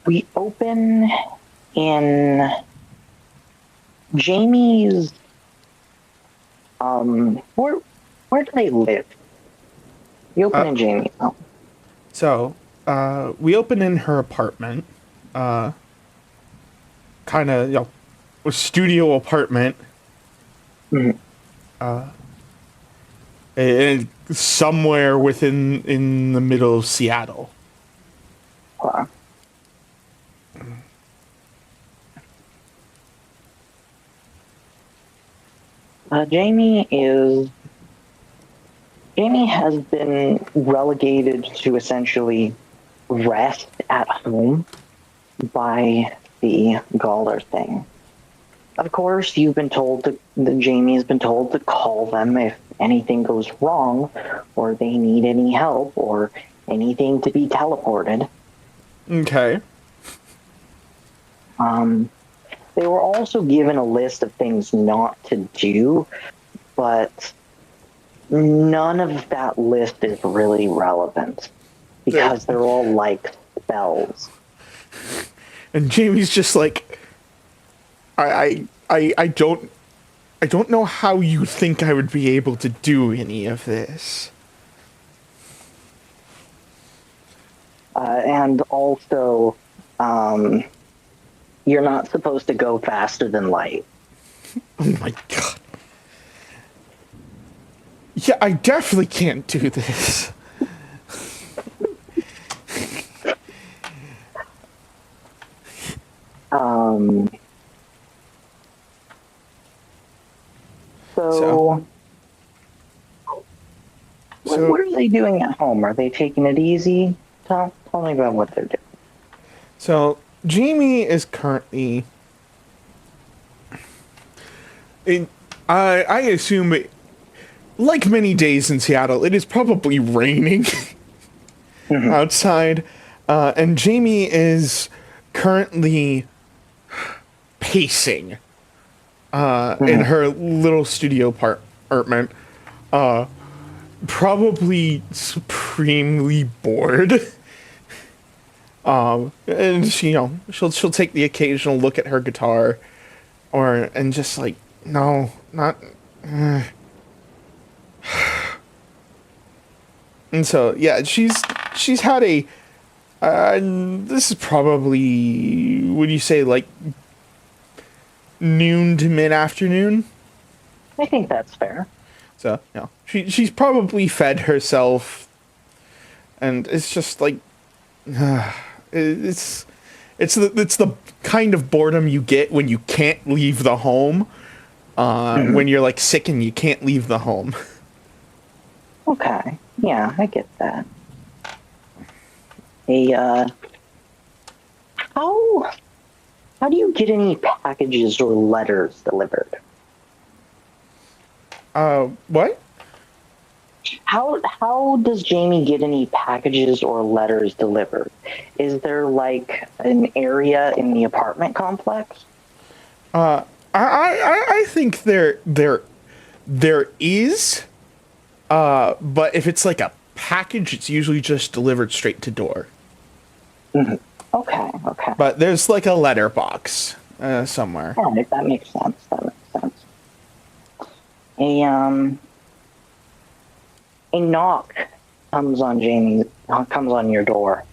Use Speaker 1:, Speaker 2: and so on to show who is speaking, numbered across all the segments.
Speaker 1: We open in Jamie's. Where do they live? We open
Speaker 2: Uh,
Speaker 1: in Jamie's home.
Speaker 2: so, we open in her apartment, uh, kind of, a studio apartment,
Speaker 1: Mhm.
Speaker 2: and somewhere within in the middle of Seattle.
Speaker 1: Uh, Jamie is Jamie has been relegated to essentially rest at home by the Gauler thing. Of course, Jamie has been told to call them if anything goes wrong or they need any help or anything to be teleported.
Speaker 2: Okay.
Speaker 1: Um, they were also given a list of things not to do, but none of that list is really relevant
Speaker 2: Uh,
Speaker 1: because they're all like spells.
Speaker 2: And Jamie's just like, I don't know how you think I would be able to do any of this.
Speaker 1: And also, um, you're not supposed to go faster than light.
Speaker 2: Oh my god. Yeah, I definitely can't do this.
Speaker 1: Um,
Speaker 2: So,
Speaker 1: so,
Speaker 2: so,
Speaker 1: what are they doing at home? Are they taking it easy? Tell me about what they're doing.
Speaker 2: so Jamie is currently in. I assume, like many days in Seattle, it is probably raining
Speaker 1: Mhm,
Speaker 2: outside, and Jamie is currently pacing in
Speaker 1: mhm.
Speaker 2: her little studio apartment, probably supremely bored. And she, she'll take the occasional look at her guitar, and just like, no, not. And so yeah, she's had a. This is probably, would you say, like noon to mid afternoon?
Speaker 1: I think that's fair.
Speaker 2: So she's probably fed herself, and it's just like, it's it's the kind of boredom you get when you can't leave the home,
Speaker 1: Mhm.
Speaker 2: when you're like sick and you can't leave the home.
Speaker 1: Okay, yeah, I get that. Hey, how how do you get any packages or letters delivered?
Speaker 2: What?
Speaker 1: How does Jamie get any packages or letters delivered? Is there like an area in the apartment complex?
Speaker 2: I think there is, but if it's like a package, it's usually just delivered straight to door.
Speaker 1: Mhm. Okay, okay.
Speaker 2: But there's like a letterbox somewhere.
Speaker 1: All right, that makes sense. That makes sense. A a knock comes on your door,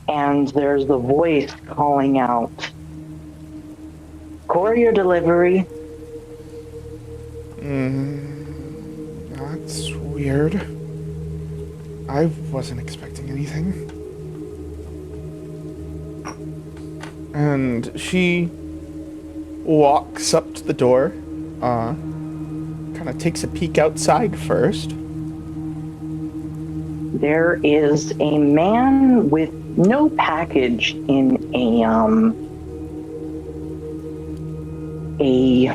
Speaker 1: and there's the voice calling out, "Courier delivery."
Speaker 2: That's weird. I wasn't expecting anything. And she walks up to the door, kind of takes a peek outside first.
Speaker 1: There is a man with no package in a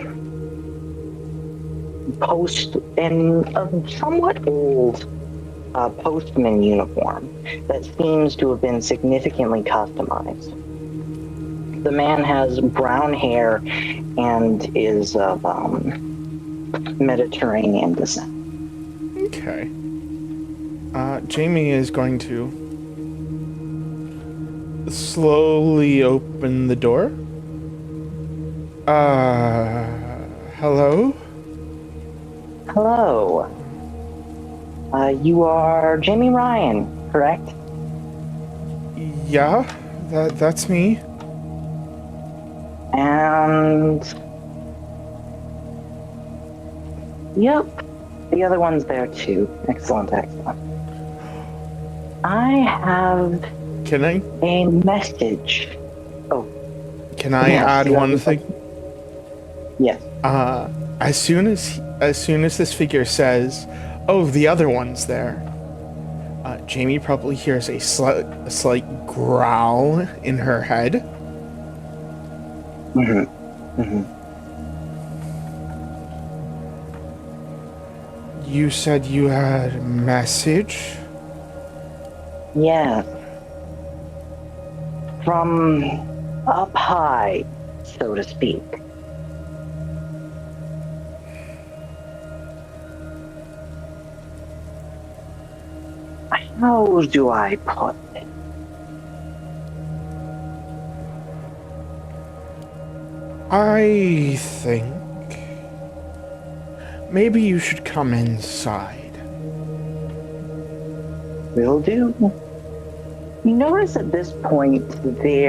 Speaker 1: post in a somewhat old postman uniform that seems to have been significantly customized. The man has brown hair and is of Mediterranean descent.
Speaker 2: Okay. Jamie is going to slowly open the door. Hello?
Speaker 1: Hello. You are Jamie Ryan, correct?
Speaker 2: Yeah, that's me.
Speaker 1: And yep, the other one's there too. Excellent, excellent. I have
Speaker 2: Can I
Speaker 1: a message.
Speaker 2: can I
Speaker 1: Yes,
Speaker 2: add
Speaker 1: you have
Speaker 2: one
Speaker 1: a-
Speaker 2: thing?
Speaker 1: Yes.
Speaker 2: As soon as this figure says, "Oh, the other one's there," Jamie probably hears a slight growl in her head. You said you had a message?
Speaker 1: Yes. From up high, so to speak. How do I put it?
Speaker 2: I think maybe you should come inside.
Speaker 1: Will do. You notice at this point they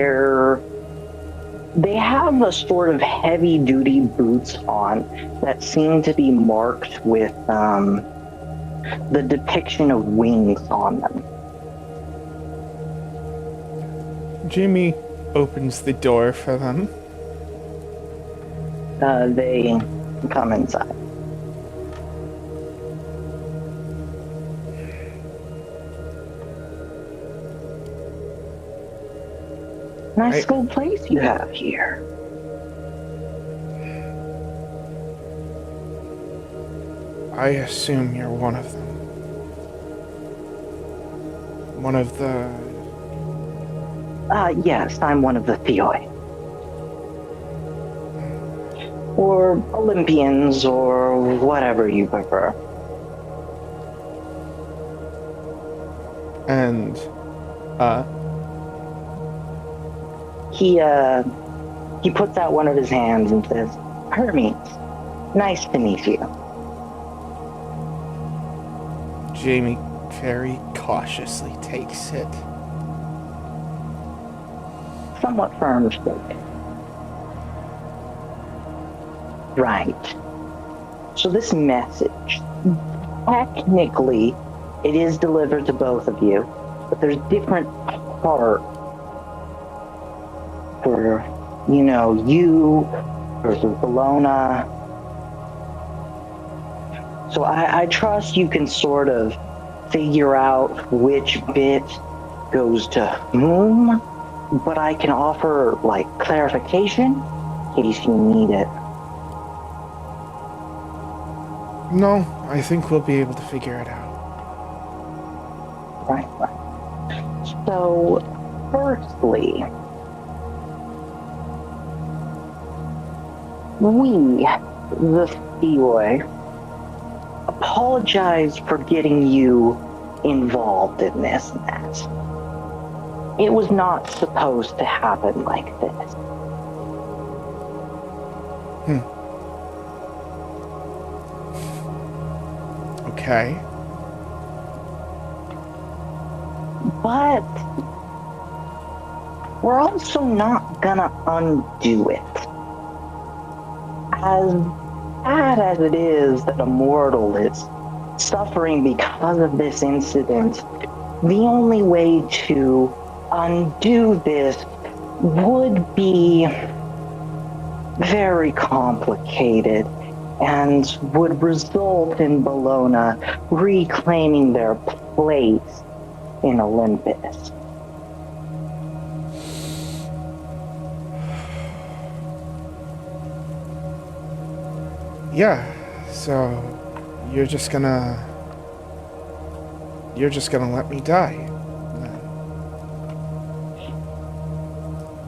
Speaker 1: have a sort of heavy duty boots on that seem to be marked with the depiction of wings on them.
Speaker 2: Jamie opens the door for them.
Speaker 1: They come inside. Nice little place you have here.
Speaker 2: I assume you're one of them. One of the...
Speaker 1: Yes, I'm one of the Theoi. Or Olympians, or whatever you prefer.
Speaker 2: And,
Speaker 1: He puts out one of his hands and says, Hermes, nice to meet you.
Speaker 2: Jamie very cautiously takes it.
Speaker 1: Somewhat firm spoken. Right. So this message, technically, it is delivered to both of you, but there's different parts for, you versus Bologna. So I trust you can sort of figure out which bit goes to whom, but I can offer, clarification in case you need it.
Speaker 2: No, I think we'll be able to figure it out.
Speaker 1: Right. So, firstly, we, the Theoi, apologize for getting you involved in this mess. It was not supposed to happen like this.
Speaker 2: Okay.
Speaker 1: But we're also not gonna undo it. As bad as it is that a mortal is suffering because of this incident, the only way to undo this would be very complicated and would result in Bologna reclaiming their place in Olympus.
Speaker 2: Yeah, so you're just gonna let me die.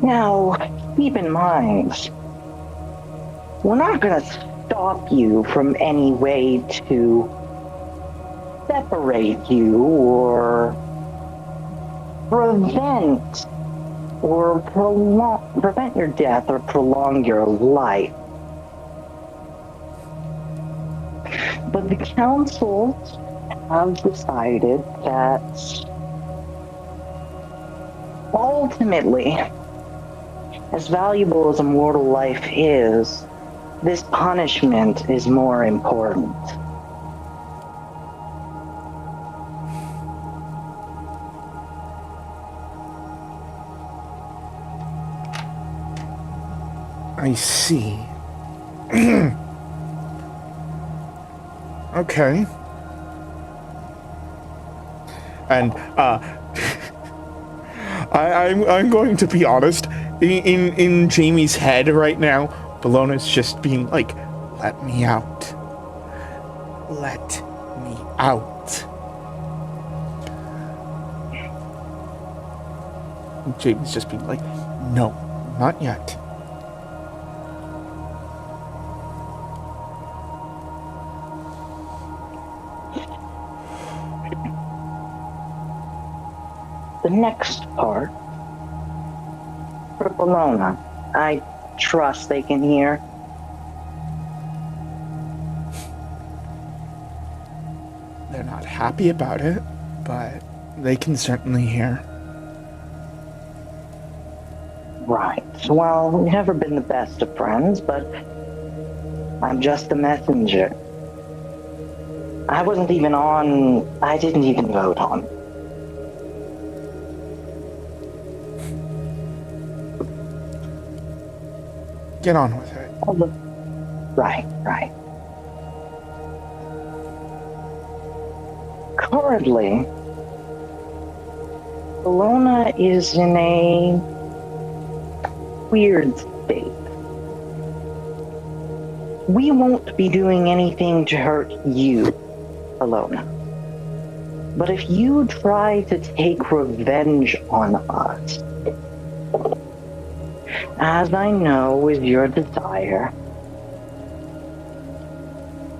Speaker 1: Now, keep in mind, we're not gonna stop you from any way to separate you or prevent or prevent your death or prolong your life. But the councils have decided that ultimately, as valuable as a mortal life is, this punishment is more important.
Speaker 2: I see. Okay. And I'm going to be honest. In Jamie's head right now, Bellona's just being like, "Let me out. Let me out." And Jamie's just being like, "No, not yet."
Speaker 1: The next part, for Bellona, I trust they can hear.
Speaker 2: They're not happy about it, but they can certainly hear.
Speaker 1: Right. Well, we've never been the best of friends, but I'm just a messenger. I didn't even vote on.
Speaker 2: Get on with it.
Speaker 1: Right. Currently, Bellona is in a weird state. We won't be doing anything to hurt you, Bellona. But if you try to take revenge on us, as I know is your desire,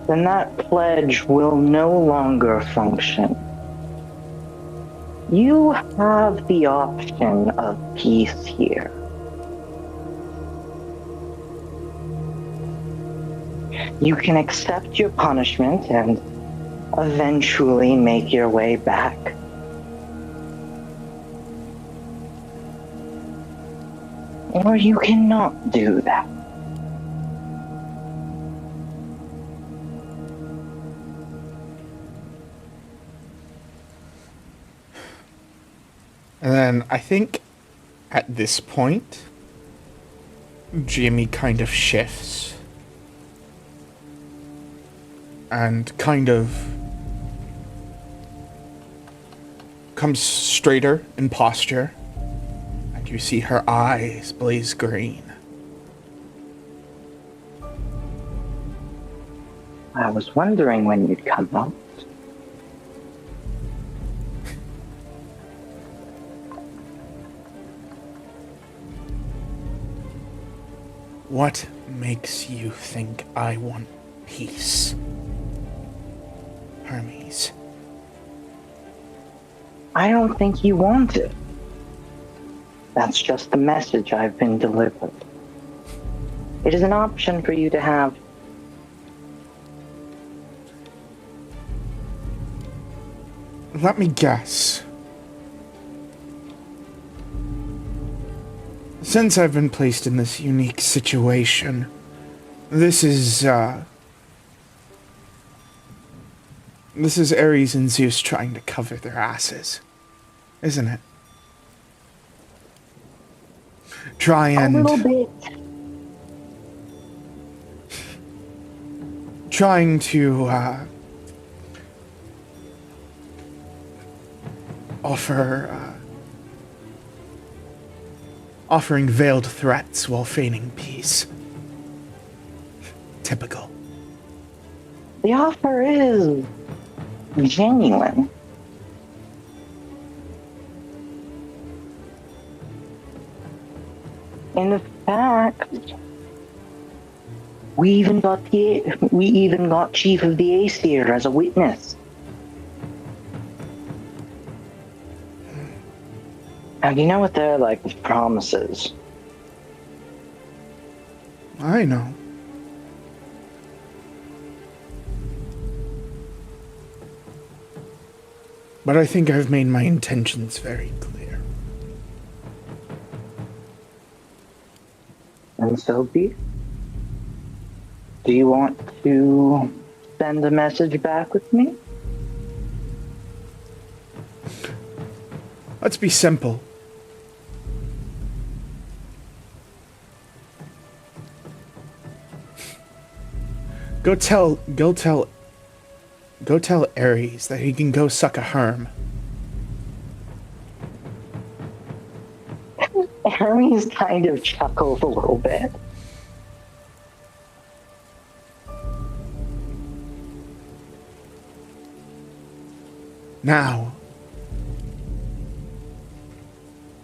Speaker 1: then that pledge will no longer function. You have the option of peace here. You can accept your punishment and eventually make your way back. Or you cannot do that.
Speaker 2: And then I think at this point, Jimmy kind of shifts and kind of comes straighter in posture, and you see her eyes blaze green.
Speaker 1: I was wondering when you'd come out.
Speaker 2: What makes you think I want peace, Hermes?
Speaker 1: I don't think you want it. That's just the message I've been delivered. It is an option for you to have.
Speaker 2: Let me guess. Since I've been placed in this unique situation, this is Ares and Zeus trying to cover their asses, isn't it? Try and...
Speaker 1: A little bit.
Speaker 2: Trying to, offering veiled threats while feigning peace. Typical.
Speaker 1: The offer is genuine. In fact, we even got Chief of the Aesir as a witness. And you know what they're like with promises.
Speaker 2: I know. But I think I've made my intentions very clear.
Speaker 1: And so be it. Do you want to send a message back with me?
Speaker 2: Let's be simple. Go tell Ares that he can go suck a herm.
Speaker 1: Hermes kind of chuckles a little bit.
Speaker 2: Now,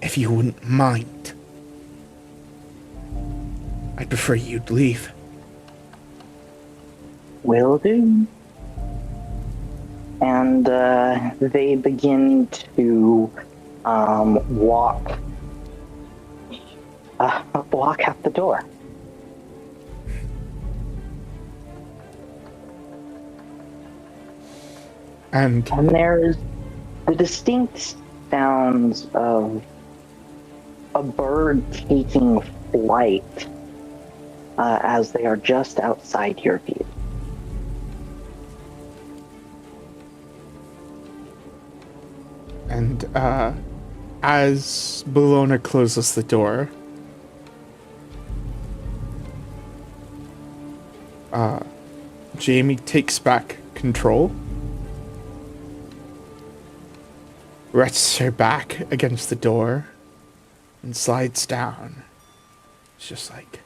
Speaker 2: if you wouldn't mind, I'd prefer you'd leave.
Speaker 1: Will do. And they begin to walk out the door.
Speaker 2: And
Speaker 1: there's the distinct sounds of a bird taking flight as they are just outside your view.
Speaker 2: And as Bologna closes the door, Jamie takes back control, rests her back against the door, and slides down. It's just like,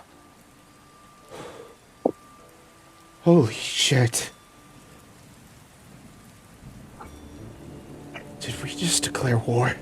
Speaker 2: holy shit. Did we just declare war?